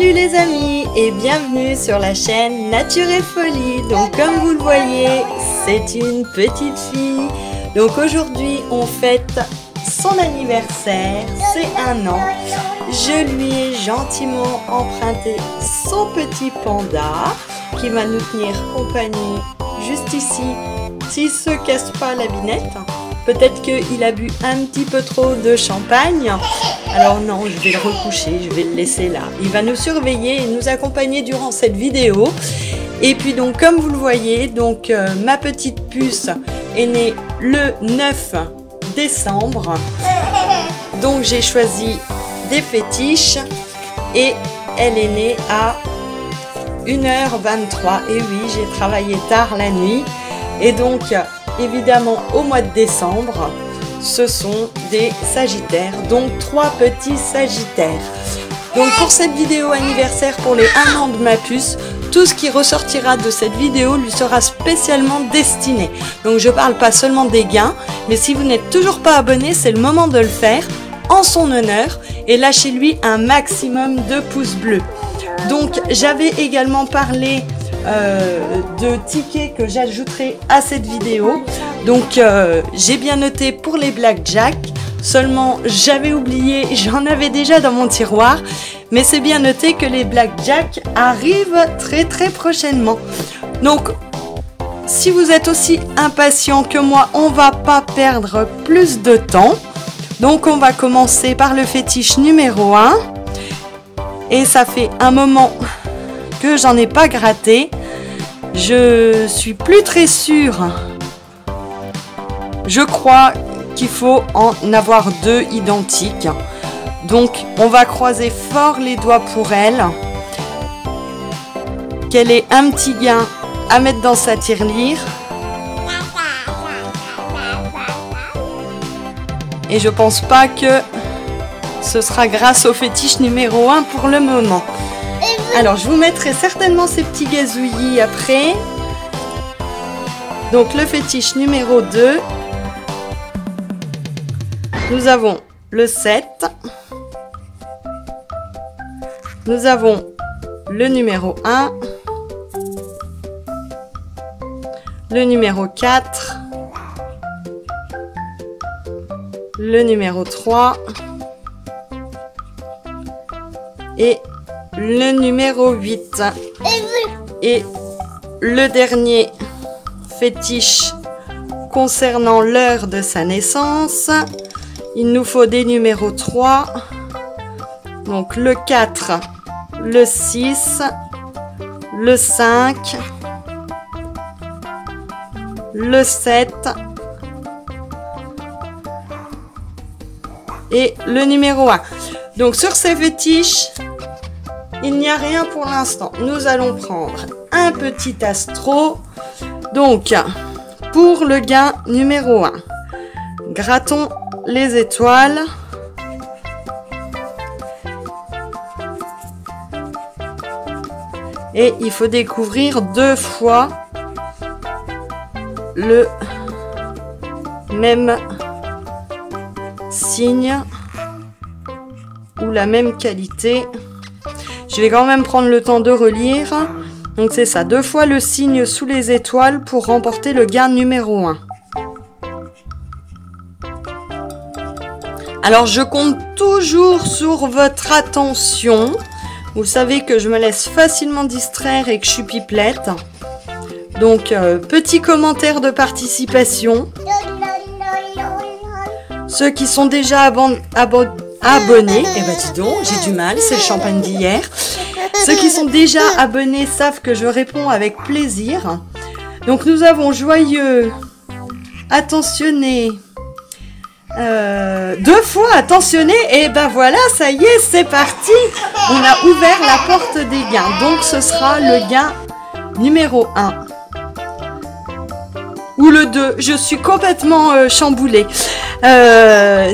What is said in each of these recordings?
Salut les amis et bienvenue sur la chaîne Nature et Folie. Donc comme vous le voyez, c'est une petite fille. Donc aujourd'hui on fête son anniversaire, c'est 1 an. Je lui ai gentiment emprunté son petit panda qui va nous tenir compagnie juste ici. S'il se casse pas la binette, peut-être qu'il a bu un petit peu trop de champagne. Alors non, je vais le recoucher, je vais le laisser là. Il va nous surveiller et nous accompagner durant cette vidéo. Et puis donc comme vous le voyez, donc ma petite puce est née le 9 décembre. Donc j'ai choisi des fétiches et elle est née à 1h23. Et oui, j'ai travaillé tard la nuit. Et donc évidemment au mois de décembre, ce sont des sagittaires, donc 3 petits sagittaires. Donc pour cette vidéo anniversaire pour les 1 an de ma puce, tout ce qui ressortira de cette vidéo lui sera spécialement destiné. Donc je parle pas seulement des gains, mais si vous n'êtes toujours pas abonné, c'est le moment de le faire en son honneur et lâchez-lui un maximum de pouces bleus. Donc j'avais également parlé de tickets que j'ajouterai à cette vidéo. Donc j'ai bien noté pour les blackjack, seulement j'avais oublié, j'en avais déjà dans mon tiroir, mais c'est bien noté que les blackjack arrivent très prochainement. Donc si vous êtes aussi impatient que moi, on va pas perdre plus de temps. Donc on va commencer par le fétiche numéro 1 et ça fait un moment que j'en ai pas gratté. Je suis plus très sûre. Je crois qu'il faut en avoir 2 identiques. Donc on va croiser fort les doigts pour elle. Qu'elle ait un petit gain à mettre dans sa tirelire. Et je pense pas que ce sera grâce au fétiche numéro 1 pour le moment. Alors je vous mettrai certainement ces petits gazouillis après. Donc le fétiche numéro 2. Nous avons le 7. Nous avons le numéro 1. Le numéro 4. Le numéro 3. Et le numéro 8. Et le dernier fétiche concernant l'heure de sa naissance. Il nous faut des numéros 3. Donc le 4, le 6, le 5, le 7 et le numéro 1. Donc sur ces fétiches, il n'y a rien pour l'instant. Nous allons prendre un petit astro. Donc, pour le gain numéro 1, grattons les étoiles. Et il faut découvrir 2 fois le même signe ou la même qualité. Je vais quand même prendre le temps de relire. Donc c'est ça, 2 fois le signe sous les étoiles pour remporter le gain numéro 1. Alors je compte toujours sur votre attention. Vous savez que je me laisse facilement distraire et que je suis pipelette. Donc petit commentaire de participation. Ceux qui sont déjà abonnés, eh ben dis donc, j'ai du mal, c'est le champagne d'hier. Ceux qui sont déjà abonnés savent que je réponds avec plaisir. Donc nous avons joyeux, attentionné, 2 fois attentionné, et ben voilà, ça y est, c'est parti. On a ouvert la porte des gains, donc ce sera le gain numéro 1. Ou le 2, je suis complètement chamboulée.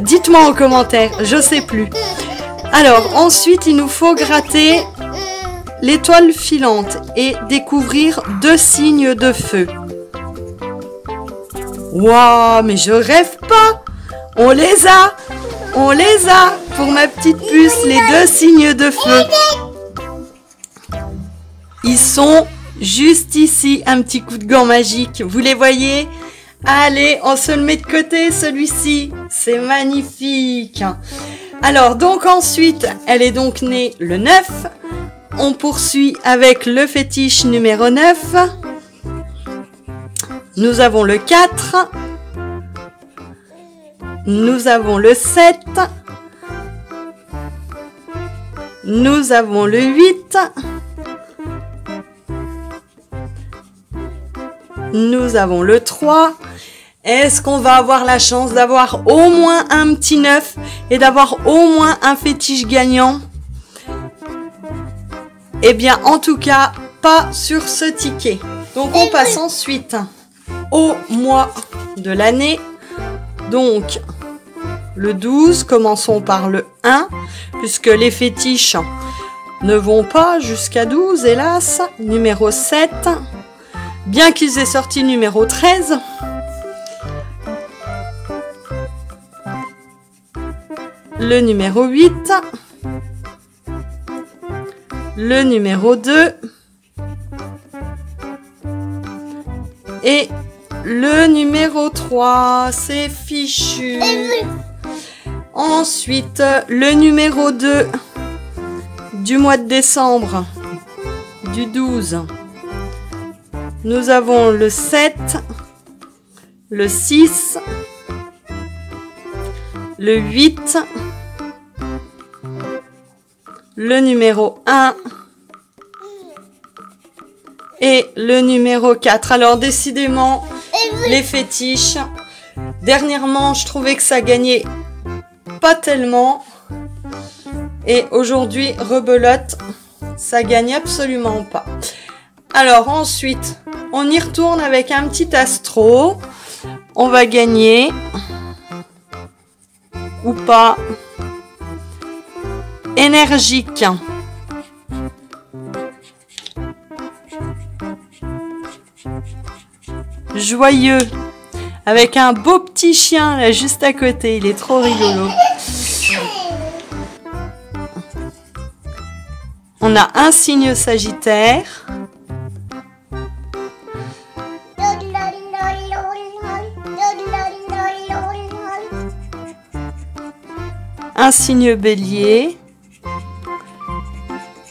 Dites-moi en commentaire, je sais plus. Alors ensuite il nous faut gratter l'étoile filante et découvrir 2 signes de feu. Waouh, mais je rêve pas. On les a pour ma petite puce, les 2 signes de feu. Ils sont juste ici. Un petit coup de gant magique. Vous les voyez? Allez, on se le met de côté, celui-ci. C'est magnifique. Alors, donc ensuite, elle est donc née le 9. On poursuit avec le fétiche numéro 9. Nous avons le 4. Nous avons le 7. Nous avons le 8. Nous avons le 3. Est-ce qu'on va avoir la chance d'avoir au moins un petit 9 et d'avoir au moins un fétiche gagnant? Eh bien, en tout cas, pas sur ce ticket. Donc, on passe ensuite au mois de l'année. Donc, le 12, commençons par le 1, puisque les fétiches ne vont pas jusqu'à 12, hélas. Numéro 7, bien qu'ils aient sorti le numéro 13. Le numéro 8. Le numéro 2. Et le numéro 3, c'est fichu. Ensuite, le numéro 2 du mois de décembre, du 12. Nous avons le 7, le 6, le 8, le numéro 1 et le numéro 4. Alors, décidément, les fétiches, dernièrement, je trouvais que ça gagnait pas tellement. Et aujourd'hui, rebelote, ça gagne absolument pas. Alors, ensuite, on y retourne avec un petit astro. On va gagner. Ou pas. Énergique. Joyeux. Avec un beau petit chien là juste à côté. Il est trop rigolo. On a un signe Sagittaire. Un signe Bélier.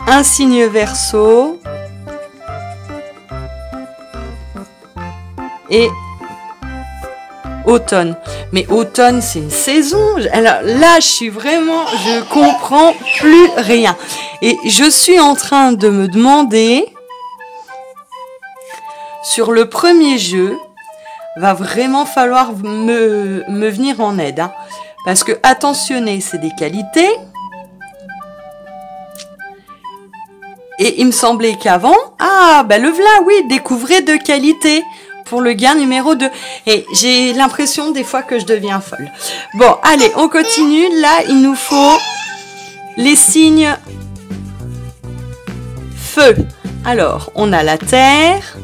Un signe Verseau. Et automne. Mais automne, c'est une saison. Alors là, je comprends plus rien. Et je suis en train de me demander, sur le premier jeu, va vraiment falloir me venir en aide. Hein. Parce que, attentionnez, c'est des qualités. Et il me semblait qu'avant, le v'là, oui, découvrez de qualités. Pour le gain numéro 2. Et j'ai l'impression des fois que je deviens folle. Bon, allez, on continue. Là, il nous faut les signes feu. Alors, on a la terre,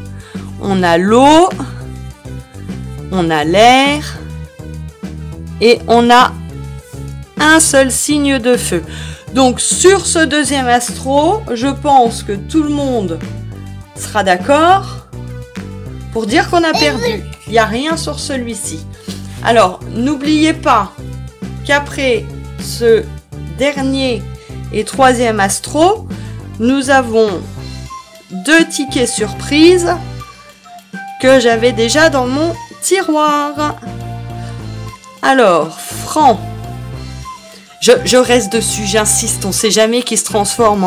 on a l'eau, on a l'air et on a un seul signe de feu. Donc, sur ce deuxième astro, je pense que tout le monde sera d'accord pour dire qu'on a perdu. Il n'y a rien sur celui-ci. Alors, n'oubliez pas qu'après ce dernier et troisième astro, nous avons 2 tickets surprises que j'avais déjà dans mon tiroir. Alors, franc. Je reste dessus, j'insiste. On ne sait jamais qui se transforme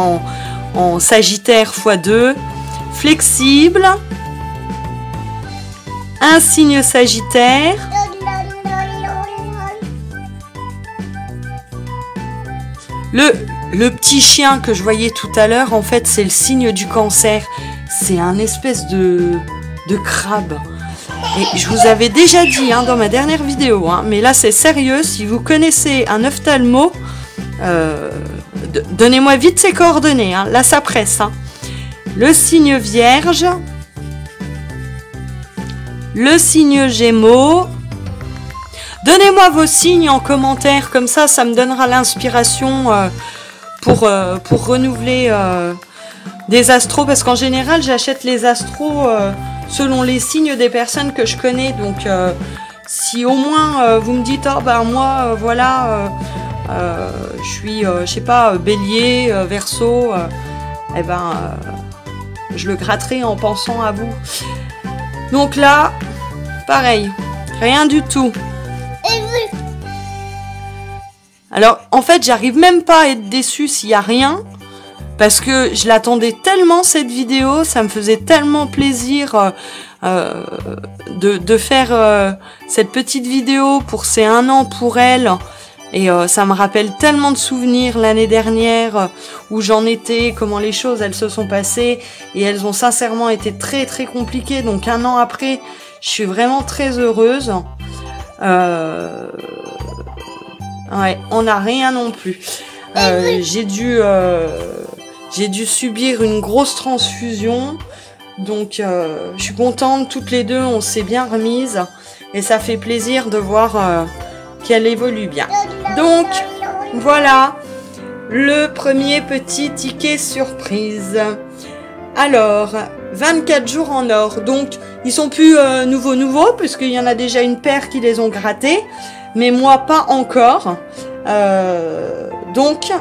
en Sagittaire x2. Flexible. Un signe Sagittaire. Le petit chien que je voyais tout à l'heure, en fait, c'est le signe du Cancer. C'est un espèce de crabe. Et je vous avais déjà dit dans ma dernière vidéo, mais là c'est sérieux, si vous connaissez un ophtalmo, donnez-moi vite ses coordonnées, là ça presse. Le signe Vierge. Le signe Gémeaux. Donnez-moi vos signes en commentaire, comme ça me donnera l'inspiration pour renouveler des astros, parce qu'en général, j'achète les astros selon les signes des personnes que je connais. Donc, si au moins vous me dites, oh ben moi, voilà, je suis, je sais pas, bélier, verseau, eh ben, je le gratterai en pensant à vous. Donc là, pareil, rien du tout. Alors, en fait, j'arrive même pas à être déçue s'il y a rien. Parce que je l'attendais tellement cette vidéo, ça me faisait tellement plaisir de faire cette petite vidéo pour ces 1 an pour elle. Et ça me rappelle tellement de souvenirs l'année dernière où j'en étais, comment les choses elles se sont passées. Et elles ont sincèrement été très très compliquées. Donc 1 an après, je suis vraiment très heureuse. Ouais, on n'a rien non plus. J'ai dû subir une grosse transfusion, donc je suis contente, toutes les deux on s'est bien remises et ça fait plaisir de voir qu'elle évolue bien. Donc voilà le premier petit ticket surprise. Alors 24 jours en or, donc ils sont plus nouveaux puisqu'il y en a déjà une paire qui les ont grattés, mais moi pas encore. Donc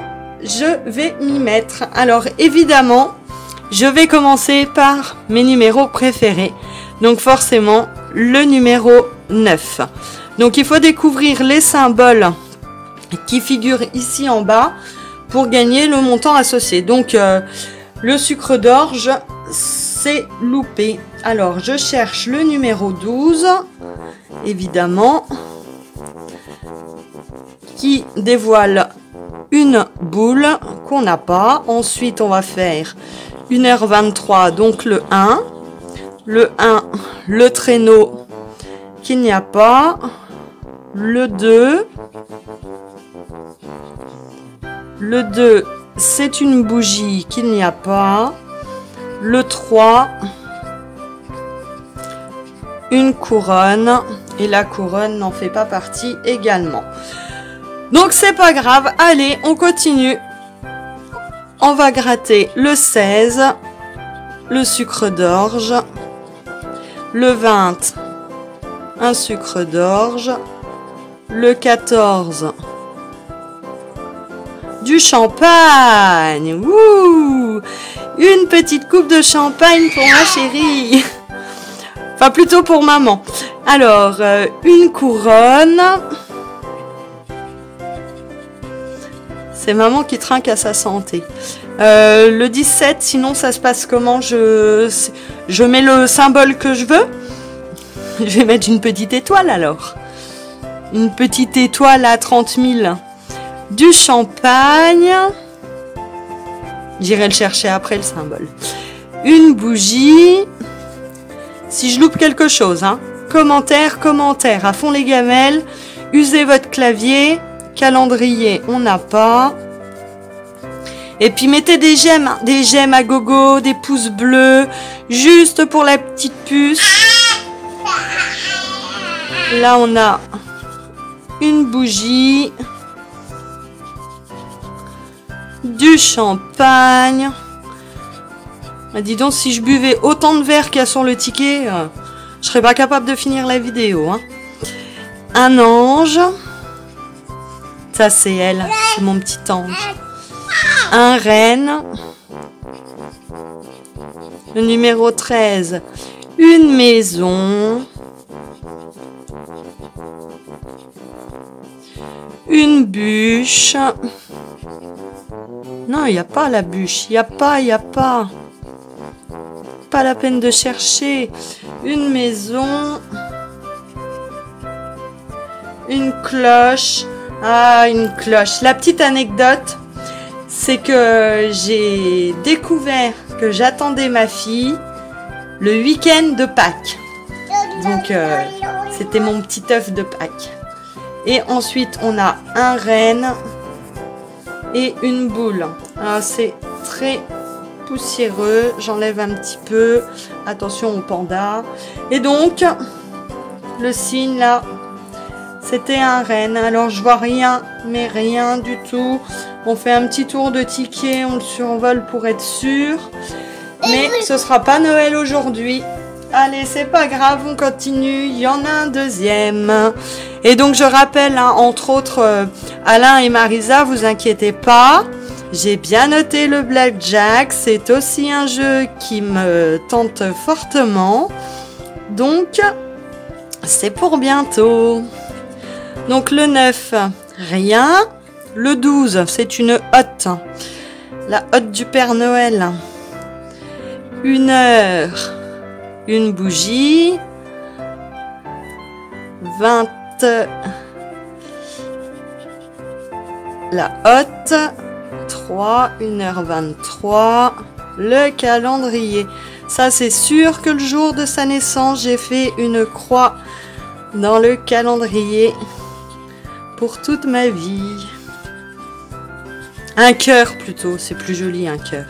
je vais m'y mettre. Alors évidemment, je vais commencer par mes numéros préférés. Donc forcément, le numéro 9. Donc il faut découvrir les symboles qui figurent ici en bas pour gagner le montant associé. Donc le sucre d'orge, c'est loupé. Alors je cherche le numéro 12, évidemment, qui dévoile une boule qu'on n'a pas. Ensuite, on va faire 1h23, donc le 1. Le 1, le traîneau qu'il n'y a pas. Le 2. Le 2, c'est une bougie qu'il n'y a pas. Le 3, une couronne. Et la couronne n'en fait pas partie également. Donc c'est pas grave, allez, on continue. On va gratter le 16, le sucre d'orge, le 20, un sucre d'orge, le 14, du champagne. Wouh! Une petite coupe de champagne pour ma chérie. Enfin plutôt pour maman. Alors, une couronne. C'est maman qui trinque à sa santé. Le 17, sinon ça se passe comment? Je mets le symbole que je veux. Je vais mettre une petite étoile alors. Une petite étoile à 30 000. Du champagne. J'irai le chercher après le symbole. Une bougie. Si je loupe quelque chose, hein. Commentaire, à fond les gamelles. Usez votre clavier. Calendrier, on n'a pas. Et puis mettez des j'aime à gogo, des pouces bleus, juste pour la petite puce. Là, on a une bougie, du champagne. Ah, dis donc, si je buvais autant de verre qu'il y a sur le ticket, je serais pas capable de finir la vidéo. Hein. Un ange. Ça, c'est elle, c'est mon petit ange. Un renne. Le numéro 13, une maison. Une bûche. Non, il n'y a pas la bûche. Il n'y a pas. Pas la peine de chercher. Une maison. Une cloche. Ah, une cloche. La petite anecdote, c'est que j'ai découvert que j'attendais ma fille le week-end de Pâques. Donc, c'était mon petit œuf de Pâques. Et ensuite, on a un renne et une boule. Alors, c'est très poussiéreux. J'enlève un petit peu. Attention au panda. Et donc, le signe là, C'était un renne. Alors je vois rien, mais rien du tout. On fait un petit tour de ticket, on le survole pour être sûr. Mais ce sera pas Noël aujourd'hui. Allez, c'est pas grave, on continue. Il y en a un deuxième. Et donc je rappelle, hein, entre autres, Alain et Marisa, vous inquiétez pas. J'ai bien noté le blackjack. C'est aussi un jeu qui me tente fortement. Donc, c'est pour bientôt. Donc le 9, rien. Le 12, c'est une hotte. La hotte du Père Noël. 1 heure. Une bougie. 20. La hotte. 3. 1h23. Le calendrier. Ça, c'est sûr que le jour de sa naissance, j'ai fait une croix dans le calendrier pour toute ma vie. Un cœur plutôt, c'est plus joli un cœur.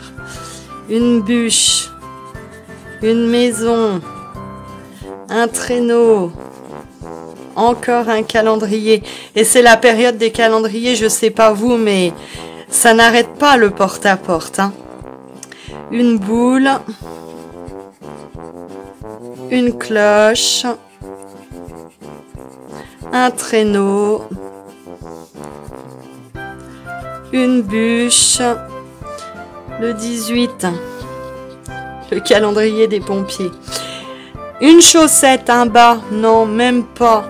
Une bûche. Une maison, un traîneau, encore un calendrier. Et c'est la période des calendriers, je sais pas vous, mais ça n'arrête pas le porte-à-porte. Hein. Une boule, une cloche, un traîneau, une bûche, le 18. Le calendrier des pompiers. Une chaussette, un bas. Non, même pas.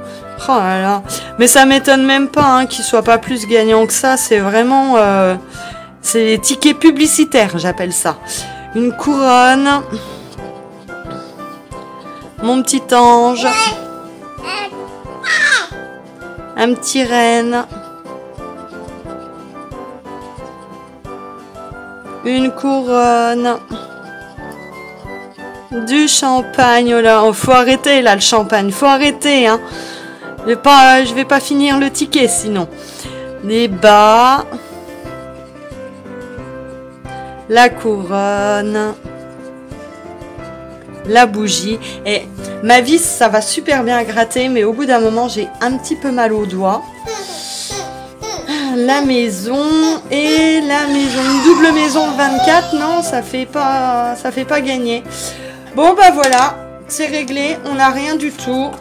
Oh là là. Mais ça m'étonne même pas hein, qu'il soit pas plus gagnant que ça. C'est vraiment... c'est des tickets publicitaires, j'appelle ça. Une couronne. Mon petit ange. Un petit renne. Une couronne. Du champagne, oh là, oh, faut arrêter là le champagne, faut arrêter hein. Je vais pas finir le ticket sinon. Les bas, la couronne, la bougie. Et ma vis, ça va super bien gratter, mais au bout d'un moment, j'ai un petit peu mal aux doigts. La maison et la maison, une double maison 24, non, ça fait pas gagner. Bon bah voilà, c'est réglé, on n'a rien du tout.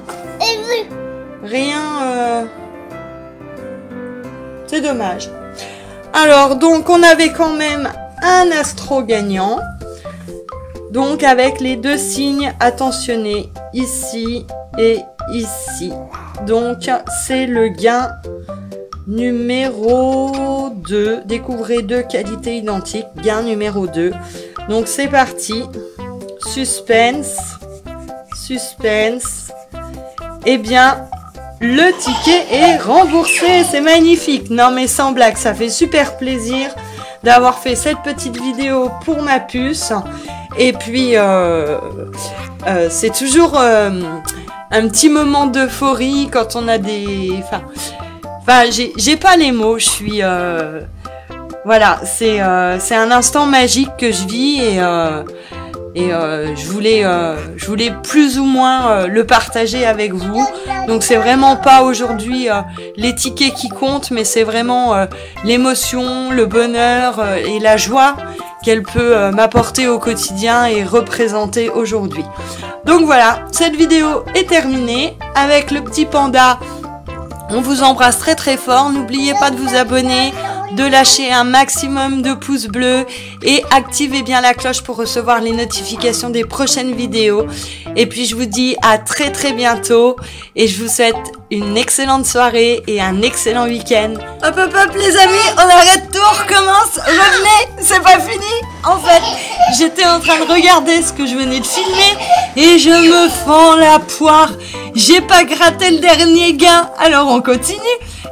Rien, c'est dommage. Alors donc on avait quand même un astro gagnant. Donc avec les deux signes attentionnés, ici et ici. Donc c'est le gain numéro 2. Découvrez 2 qualités identiques, gain numéro 2. Donc c'est parti. Suspense, suspense. Eh bien, le ticket est remboursé. C'est magnifique. Non mais sans blague, ça fait super plaisir d'avoir fait cette petite vidéo pour ma puce. Et puis, c'est toujours un petit moment d'euphorie quand on a des... Enfin, j'ai pas les mots. Je suis... voilà, c'est un instant magique que je vis et je voulais plus ou moins le partager avec vous. Donc c'est vraiment pas aujourd'hui les tickets qui comptent, mais c'est vraiment l'émotion, le bonheur et la joie qu'elle peut m'apporter au quotidien et représenter aujourd'hui. Donc voilà, cette vidéo est terminée avec le petit panda. On vous embrasse très très fort. N'oubliez pas de vous abonner, de lâcher un maximum de pouces bleus et activez bien la cloche pour recevoir les notifications des prochaines vidéos. Et puis je vous dis à très très bientôt et je vous souhaite une excellente soirée et un excellent week-end. Hop hop hop les amis, on arrête tout, on recommence, revenez, c'est pas fini. En fait, j'étais en train de regarder ce que je venais de filmer et je me fends la poire. J'ai pas gratté le dernier gain, alors on continue.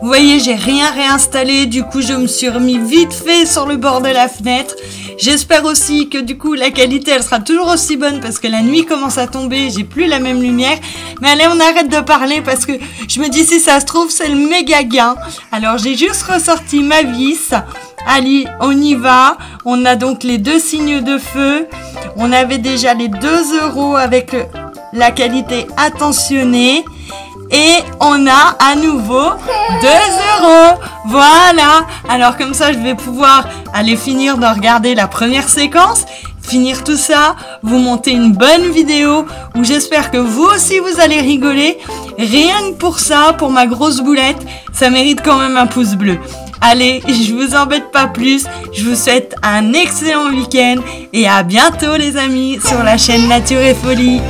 Vous voyez, j'ai rien réinstallé, du coup je me suis remis vite fait sur le bord de la fenêtre. J'espère aussi que du coup la qualité elle sera toujours aussi bonne parce que la nuit commence à tomber, j'ai plus la même lumière. Mais allez, on arrête de parler parce que je me dis si ça se trouve c'est le méga gain. Alors j'ai juste ressorti ma vis. Allez, on y va. On a donc les 2 signes de feu. On avait déjà les 2 € avec la qualité attentionnée. Et on a à nouveau 2 €. Voilà. Alors comme ça, je vais pouvoir aller finir de regarder la première séquence, finir tout ça, vous monter une bonne vidéo où j'espère que vous aussi vous allez rigoler. Rien que pour ça, pour ma grosse boulette, ça mérite quand même un pouce bleu. Allez, je vous embête pas plus, je vous souhaite un excellent week-end et à bientôt les amis sur la chaîne Nature et Folie.